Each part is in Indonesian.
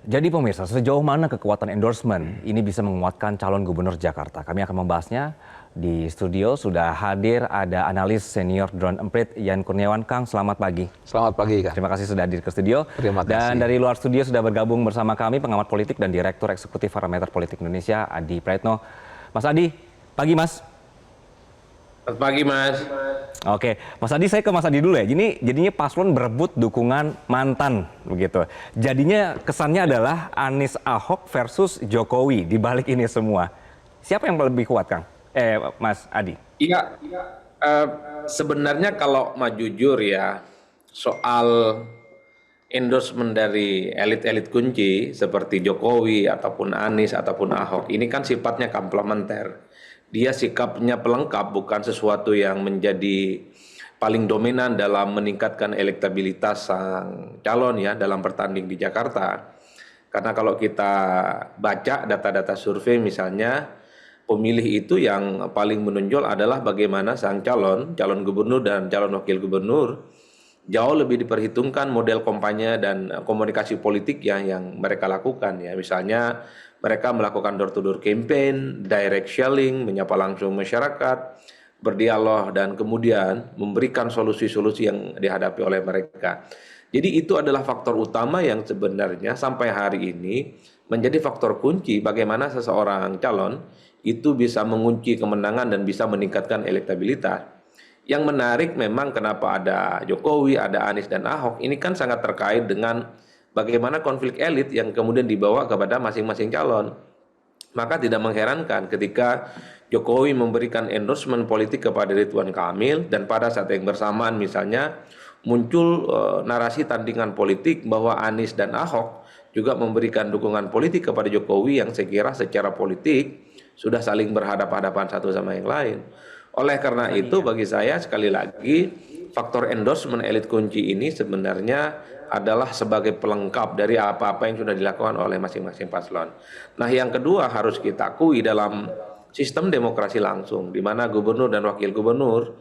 Jadi pemirsa, sejauh mana kekuatan endorsement ini bisa menguatkan calon gubernur Jakarta? Kami akan membahasnya di studio. Sudah hadir ada analis senior Drone Emprit Yan Kurniawan. Kang, selamat pagi. Selamat pagi, Kang. Terima kasih sudah hadir ke studio. Terima kasih. Dan dari luar studio sudah bergabung bersama kami pengamat politik dan Direktur Eksekutif Parameter Politik Indonesia, Adi Praetno. Mas Adi, pagi Mas. Selamat pagi, Mas. Oke, Mas Adi, saya ke Mas Adi dulu ya. Jadinya paslon berebut dukungan mantan begitu. Jadinya kesannya adalah Anies Ahok versus Jokowi di balik ini semua. Siapa yang lebih kuat, Kang? Mas Adi. Iya, sebenarnya kalau mau jujur ya, soal endorsement dari elit-elit kunci seperti Jokowi ataupun Anies ataupun Ahok ini kan sifatnya komplementer. Dia sikapnya pelengkap, bukan sesuatu yang menjadi paling dominan dalam meningkatkan elektabilitas sang calon ya dalam bertanding di Jakarta. Karena kalau kita baca data-data survei misalnya, pemilih itu yang paling menonjol adalah bagaimana sang calon gubernur dan calon wakil gubernur jauh lebih diperhitungkan model kampanye dan komunikasi politik yang mereka lakukan ya. Misalnya mereka melakukan door to door campaign, direct selling, menyapa langsung masyarakat, berdialog dan kemudian memberikan solusi-solusi yang dihadapi oleh mereka. Jadi itu adalah faktor utama yang sebenarnya sampai hari ini menjadi faktor kunci bagaimana seseorang calon itu bisa mengunci kemenangan dan bisa meningkatkan elektabilitas. Yang menarik memang kenapa ada Jokowi, ada Anies dan Ahok, ini kan sangat terkait dengan bagaimana konflik elit yang kemudian dibawa kepada masing-masing calon. Maka tidak mengherankan ketika Jokowi memberikan endorsement politik kepada Ridwan Kamil dan pada saat yang bersamaan misalnya muncul narasi tandingan politik bahwa Anies dan Ahok juga memberikan dukungan politik kepada Jokowi yang saya kira secara politik sudah saling berhadapan-hadapan satu sama yang lain. Oleh karena itu bagi saya sekali lagi faktor endorsement elit kunci ini sebenarnya adalah sebagai pelengkap dari apa-apa yang sudah dilakukan oleh masing-masing paslon. Nah yang kedua harus kita akui dalam sistem demokrasi langsung di mana gubernur dan wakil gubernur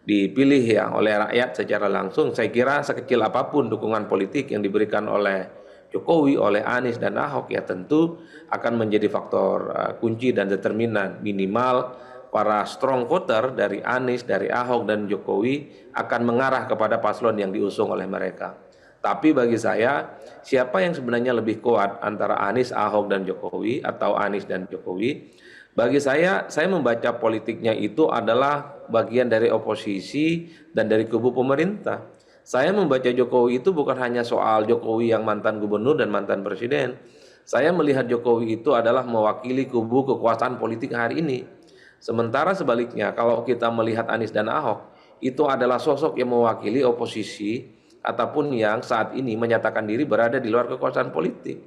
dipilih ya oleh rakyat secara langsung. Saya kira sekecil apapun dukungan politik yang diberikan oleh Jokowi, oleh Anies dan Ahok ya tentu akan menjadi faktor kunci dan determinan minimal para strong voter dari Anies, dari Ahok dan Jokowi akan mengarah kepada paslon yang diusung oleh mereka. Tapi bagi saya, siapa yang sebenarnya lebih kuat antara Anies, Ahok dan Jokowi atau Anies dan Jokowi? Bagi saya membaca politiknya itu adalah bagian dari oposisi dan dari kubu pemerintah. Saya membaca Jokowi itu bukan hanya soal Jokowi yang mantan gubernur dan mantan presiden. Saya melihat Jokowi itu adalah mewakili kubu kekuasaan politik hari ini. Sementara sebaliknya kalau kita melihat Anies dan Ahok itu adalah sosok yang mewakili oposisi ataupun yang saat ini menyatakan diri berada di luar kekuasaan politik.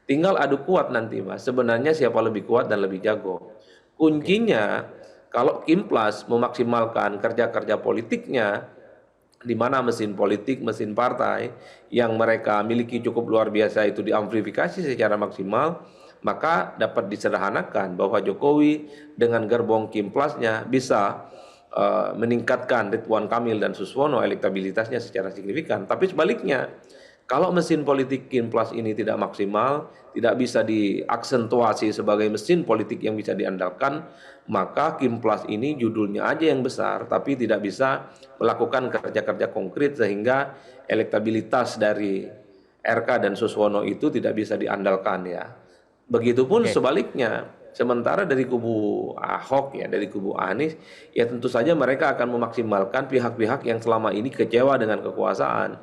Tinggal adu kuat nanti Mas, sebenarnya siapa lebih kuat dan lebih jago. Kuncinya kalau Kimplas memaksimalkan kerja-kerja politiknya di mana mesin politik, mesin partai yang mereka miliki cukup luar biasa itu diamplifikasi secara maksimal, maka dapat disederhanakan bahwa Jokowi dengan gerbong Kimplasnya bisa meningkatkan Ridwan Kamil dan Suswono elektabilitasnya secara signifikan. Tapi sebaliknya, kalau mesin politik Kimplas ini tidak maksimal, tidak bisa diaksentuasi sebagai mesin politik yang bisa diandalkan, maka Kimplas ini judulnya aja yang besar, tapi tidak bisa melakukan kerja-kerja konkret sehingga elektabilitas dari RK dan Suswono itu tidak bisa diandalkan ya. Begitupun sebaliknya, sementara dari kubu Ahok ya, dari kubu Anies, ya tentu saja mereka akan memaksimalkan pihak-pihak yang selama ini kecewa dengan kekuasaan,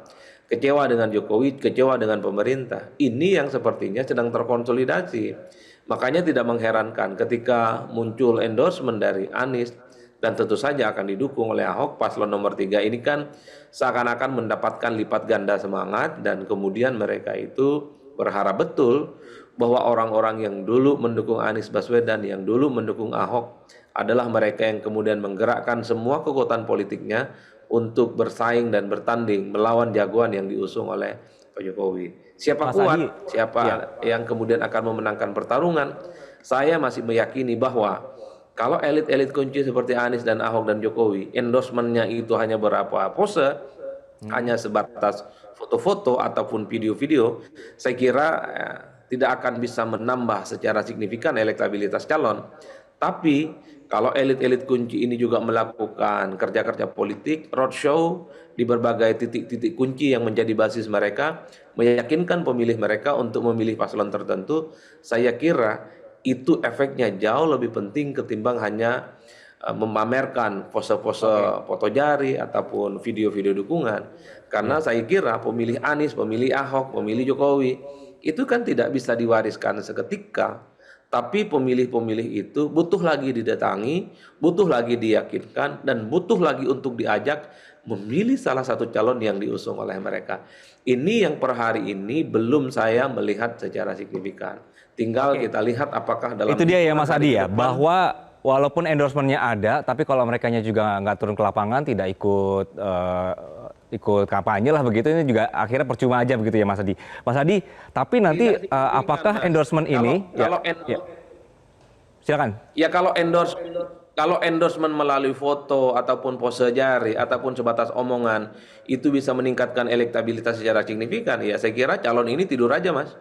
kecewa dengan Jokowi, kecewa dengan pemerintah. Ini yang sepertinya sedang terkonsolidasi. Makanya tidak mengherankan ketika muncul endorsement dari Anies dan tentu saja akan didukung oleh Ahok, paslon nomor 3 ini kan seakan-akan mendapatkan lipat ganda semangat dan kemudian mereka itu berharap betul bahwa orang-orang yang dulu mendukung Anies Baswedan, yang dulu mendukung Ahok adalah mereka yang kemudian menggerakkan semua kekuatan politiknya untuk bersaing dan bertanding melawan jagoan yang diusung oleh Pak Jokowi. Siapa Mas kuat, Adi, siapa yang kemudian akan memenangkan pertarungan, saya masih meyakini bahwa kalau elit-elit kunci seperti Anies dan Ahok dan Jokowi, endorsementnya itu hanya berapa pose, hanya sebatas foto-foto ataupun video-video, saya kira tidak akan bisa menambah secara signifikan elektabilitas calon. Tapi kalau elit-elit kunci ini juga melakukan kerja-kerja politik, roadshow di berbagai titik-titik kunci yang menjadi basis mereka, meyakinkan pemilih mereka untuk memilih paslon tertentu, saya kira itu efeknya jauh lebih penting ketimbang hanya memamerkan pose-pose foto jari ataupun video-video dukungan. Karena saya kira pemilih Anies, pemilih Ahok, pemilih Jokowi itu kan tidak bisa diwariskan seketika. Tapi pemilih-pemilih itu butuh lagi didatangi, butuh lagi diyakinkan, dan butuh lagi untuk diajak memilih salah satu calon yang diusung oleh mereka. Ini yang per hari ini belum saya melihat secara signifikan. Tinggal kita lihat apakah dalam Itu dia ya Mas hari Adi ke ya, depan, bahwa walaupun endorsementnya ada, tapi kalau merekanya juga nggak turun ke lapangan, tidak ikut kampanye lah begitu, ini juga akhirnya percuma aja begitu ya Mas Adi. Mas Adi, tapi nanti tidak signifikan, apakah Mas. endorsement ini, silakan. Ya kalau endorsement melalui foto ataupun pose jari ataupun sebatas omongan itu bisa meningkatkan elektabilitas secara signifikan, ya saya kira calon ini tidur aja Mas.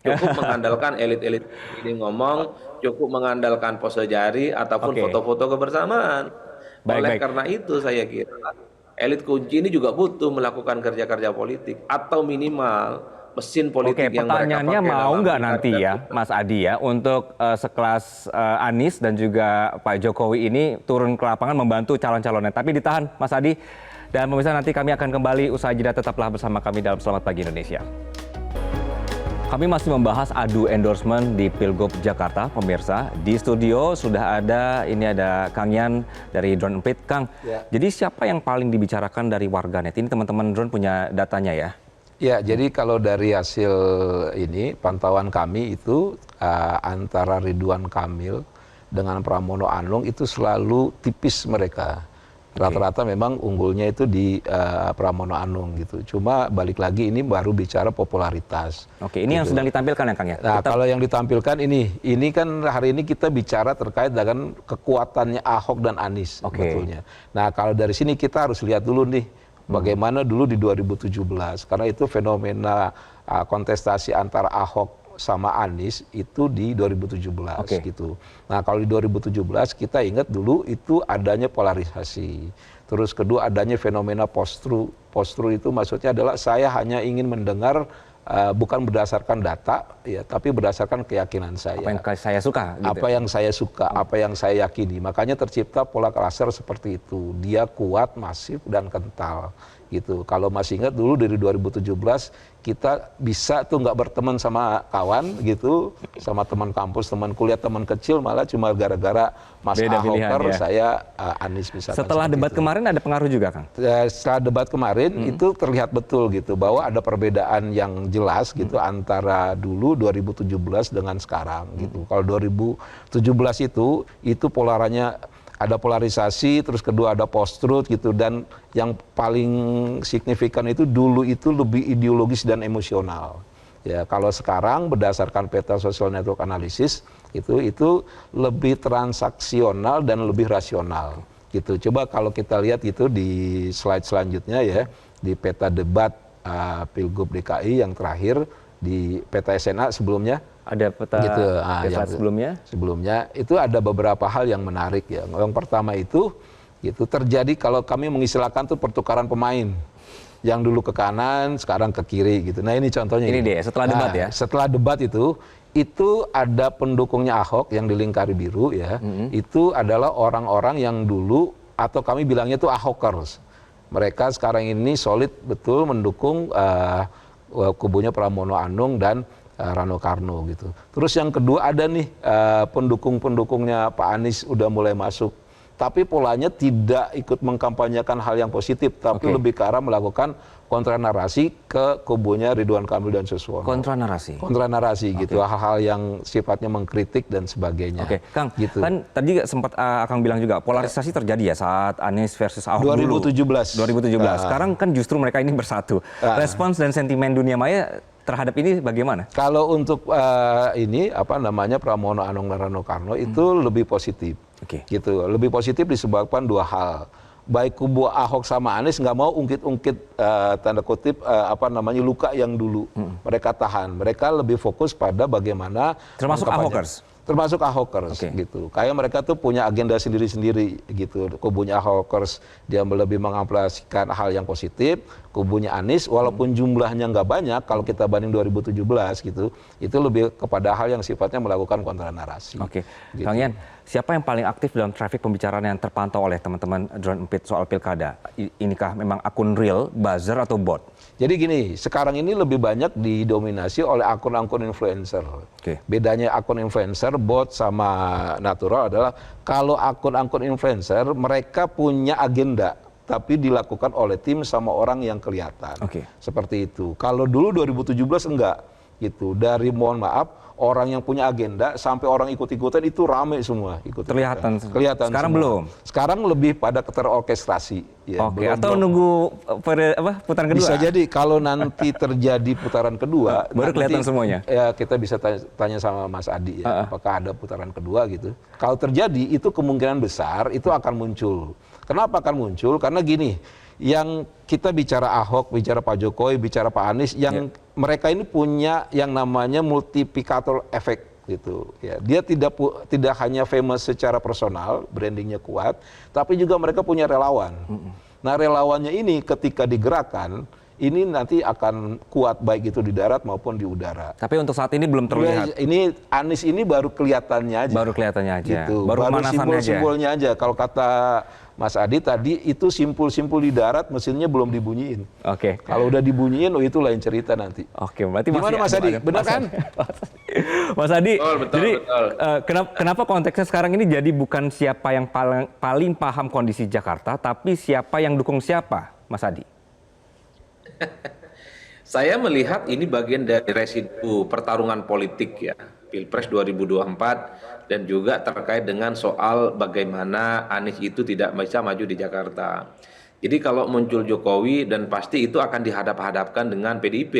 Cukup mengandalkan elit-elit ini ngomong, cukup mengandalkan pose jari ataupun Oke. foto-foto kebersamaan. Oleh Baik. karena itu saya kira elit kunci ini juga butuh melakukan kerja-kerja politik atau minimal mesin politik Oke, yang mereka pertanyaannya pakai mau dalam nggak pilkada nanti ya, Mas Adi ya, untuk sekelas Anies dan juga Pak Jokowi ini turun ke lapangan membantu calon-calonnya. Tapi ditahan, Mas Adi. Dan pemirsa, nanti kami akan kembali usai jeda, tetaplah bersama kami dalam Selamat Pagi Indonesia. Kami masih membahas adu endorsement di Pilgub Jakarta, pemirsa. Di studio sudah ada Kang Yan dari Drone Emprit. Kang, jadi siapa yang paling dibicarakan dari warganet? Ini teman-teman Drone punya datanya ya? Ya, jadi kalau dari hasil ini, pantauan kami itu antara Ridwan Kamil dengan Pramono Anung itu selalu tipis mereka. Rata-rata memang unggulnya itu di Pramono Anung gitu. Cuma balik lagi ini baru bicara popularitas. Oke, ini yang sedang ditampilkan ya Kang ya? Nah, kalau yang ditampilkan ini kan hari ini kita bicara terkait dengan kekuatannya Ahok dan Anies sebetulnya. Nah, kalau dari sini kita harus lihat dulu nih bagaimana dulu di 2017, karena itu fenomena kontestasi antara Ahok sama Anies itu di 2017 gitu. Nah, kalau di 2017 kita ingat dulu itu adanya polarisasi. Terus kedua adanya fenomena post-truth. Post-truth itu maksudnya adalah saya hanya ingin mendengar bukan berdasarkan data ya, tapi berdasarkan keyakinan saya. Apa yang saya suka gitu. Apa yang saya suka, apa yang saya yakini. Makanya tercipta pola cluster seperti itu. Dia kuat, masif dan kental gitu. Kalau masih ingat dulu dari 2017 kita bisa tuh nggak berteman sama kawan gitu, sama teman kampus, teman kuliah, teman kecil, malah cuma gara-gara Mas Ahoker, ya. Saya Anies misalkan. Setelah debat kemarin ada pengaruh juga Kang? Setelah debat kemarin itu terlihat betul gitu bahwa ada perbedaan yang jelas gitu antara dulu 2017 dengan sekarang gitu. Kalau 2017 itu polarannya ada polarisasi, terus kedua ada post-truth gitu, dan yang paling signifikan itu dulu itu lebih ideologis dan emosional. Ya, kalau sekarang berdasarkan peta social network analysis itu lebih transaksional dan lebih rasional gitu. Coba kalau kita lihat itu di slide selanjutnya ya, di peta debat Pilgub DKI yang terakhir di peta SNA sebelumnya. Ada peta gitu. Sebelumnya itu ada beberapa hal yang menarik ya. Yang pertama itu terjadi kalau kami mengistilahkan tuh pertukaran pemain. Yang dulu ke kanan, sekarang ke kiri gitu. Nah, ini contohnya. Ini deh setelah debat ya. Setelah debat itu ada pendukungnya Ahok yang di lingkari biru ya. Itu adalah orang-orang yang dulu atau kami bilangnya itu Ahokers. Mereka sekarang ini solid betul mendukung kubunya Pramono Anung dan Rano Karno gitu. Terus yang kedua ada nih pendukung-pendukungnya Pak Anies udah mulai masuk. Tapi polanya tidak ikut mengkampanyekan hal yang positif, tapi lebih ke arah melakukan kontra narasi ke kubunya Ridwan Kamil dan Suswono. Kontra narasi? Kontra narasi gitu, hal-hal yang sifatnya mengkritik dan sebagainya. Oke, Kang, gitu. kan tadi sempat Akang bilang juga polarisasi terjadi ya saat Anies versus Ahok 2017. 2017. Sekarang kan justru mereka ini bersatu. Respons dan sentimen dunia maya terhadap ini bagaimana? Kalau untuk Pramono Anung dan Rano Karno itu lebih positif. Gitu, lebih positif disebabkan dua hal. baik kubu Ahok sama Anies nggak mau ungkit-ungkit tanda kutip luka yang dulu mereka tahan. Mereka lebih fokus pada bagaimana Termasuk Ahokers? Termasuk Ahokers gitu. Kayak mereka tuh punya agenda sendiri-sendiri gitu. Kubunya Ahokers dia lebih mengamplifikasikan hal yang positif. Kubunya Anies walaupun jumlahnya nggak banyak kalau kita banding 2017 gitu, itu lebih kepada hal yang sifatnya melakukan kontra narasi. Oke, Gitu. Kang Yan, siapa yang paling aktif dalam traffic pembicaraan yang terpantau oleh teman-teman Drone Empit soal pilkada? Inikah memang akun real, buzzer atau bot? Jadi gini, sekarang ini lebih banyak didominasi oleh akun-akun influencer. Oke. Bedanya akun influencer, bot sama natural adalah kalau akun-akun influencer mereka punya agenda tapi dilakukan oleh tim sama orang yang kelihatan. Oke. Seperti itu. Kalau dulu 2017 enggak gitu. Dari mohon maaf orang yang punya agenda sampai orang ikut-ikutan itu rame semua Kelihatan. Kelihatan Sekarang semua. belum? Sekarang lebih pada terorkestrasi. Ya, Oke, atau nunggu putaran kedua? bisa jadi kalau nanti terjadi putaran kedua Baru kelihatan semuanya? Ya kita bisa tanya sama Mas Adi ya, apakah ada putaran kedua gitu. Kalau terjadi itu kemungkinan besar itu akan muncul. Kenapa akan muncul? Karena gini, yang kita bicara Ahok, bicara Pak Jokowi, bicara Pak Anies, yang mereka ini punya yang namanya multiplikator effect gitu. Ya, dia tidak hanya famous secara personal, brandingnya kuat, tapi juga mereka punya relawan. Nah relawannya ini ketika digerakkan, ini nanti akan kuat baik itu di darat maupun di udara. Tapi untuk saat ini belum terlihat. Ini Anies ini baru kelihatannya aja. Baru kelihatannya aja. Gitu. Baru pemanasannya aja. Simbol-simbolnya aja. Kalau kata Mas Adi tadi itu simpul-simpul di darat mesinnya belum dibunyiin. Oke. Kalau udah dibunyiin, oh itu lain cerita nanti. Oke, berarti Gimana Mas Adi? Benar kan? Mas Adi, Betul, jadi betul. Kenapa konteksnya sekarang ini jadi bukan siapa yang paling paham kondisi Jakarta, tapi siapa yang dukung siapa, Mas Adi? Saya melihat ini bagian dari residu pertarungan politik ya, Pilpres 2024 dan juga terkait dengan soal bagaimana Anies itu tidak bisa maju di Jakarta. Jadi kalau muncul Jokowi dan pasti itu akan dihadap-hadapkan dengan PDIP.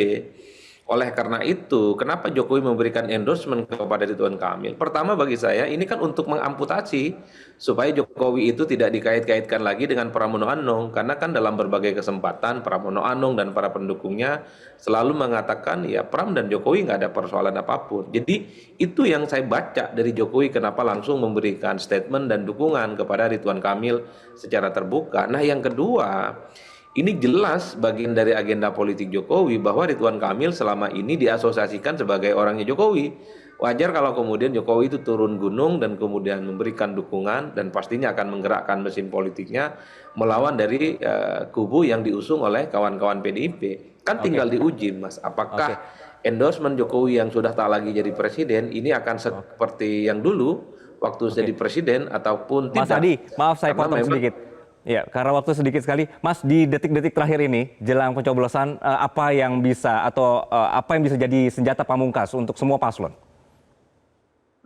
Oleh karena itu, kenapa Jokowi memberikan endorsement kepada Ridwan Kamil? Pertama bagi saya ini kan untuk mengamputasi supaya Jokowi itu tidak dikait-kaitkan lagi dengan Pramono Anung. Karena kan dalam berbagai kesempatan Pramono Anung dan para pendukungnya selalu mengatakan ya Pram dan Jokowi nggak ada persoalan apapun. Jadi itu yang saya baca dari Jokowi kenapa langsung memberikan statement dan dukungan kepada Ridwan Kamil secara terbuka. Nah yang kedua, ini jelas bagian dari agenda politik Jokowi bahwa Ridwan Kamil selama ini diasosiasikan sebagai orangnya Jokowi. Wajar kalau kemudian Jokowi itu turun gunung dan kemudian memberikan dukungan dan pastinya akan menggerakkan mesin politiknya melawan dari kubu yang diusung oleh kawan-kawan PDIP. Kan tinggal diuji Mas, apakah endorsement Jokowi yang sudah tak lagi jadi presiden ini akan seperti yang dulu waktu jadi presiden ataupun tidak. Mas Adi, maaf saya Karena potong memang sedikit. Ya, karena waktu sedikit sekali, Mas di detik-detik terakhir ini jelang pencoblosan apa yang bisa jadi senjata pamungkas untuk semua paslon?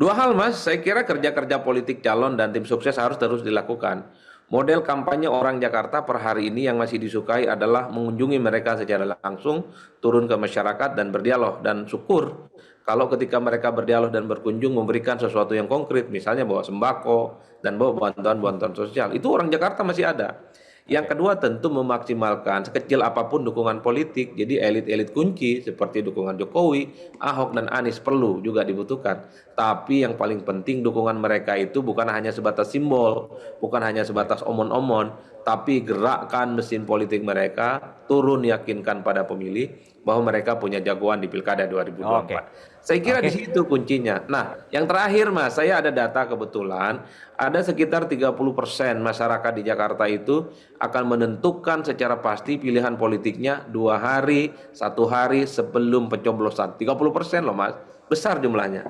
Dua hal Mas, saya kira kerja-kerja politik calon dan tim sukses harus terus dilakukan. Model kampanye orang Jakarta per hari ini yang masih disukai adalah mengunjungi mereka secara langsung, turun ke masyarakat dan berdialog. Dan syukur kalau ketika mereka berdialog dan berkunjung memberikan sesuatu yang konkret, misalnya bawa sembako dan bawa bantuan-bantuan sosial, itu orang Jakarta masih ada. Yang kedua tentu memaksimalkan sekecil apapun dukungan politik, jadi elit-elit kunci seperti dukungan Jokowi, Ahok dan Anies perlu juga dibutuhkan. Tapi yang paling penting dukungan mereka itu bukan hanya sebatas simbol, bukan hanya sebatas omon-omon, tapi gerakkan mesin politik mereka, turun yakinkan pada pemilih bahwa mereka punya jagoan di Pilkada 2024. Saya kira di situ kuncinya. Nah, yang terakhir Mas, saya ada data kebetulan ada sekitar 30% masyarakat di Jakarta itu akan menentukan secara pasti pilihan politiknya 2 hari, 1 hari sebelum pencoblosan. 30% loh Mas, besar jumlahnya.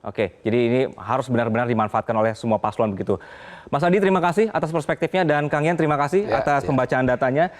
Oke, jadi ini harus benar-benar dimanfaatkan oleh semua paslon begitu. Mas Adi terima kasih atas perspektifnya dan Kang Yan terima kasih atas pembacaan datanya.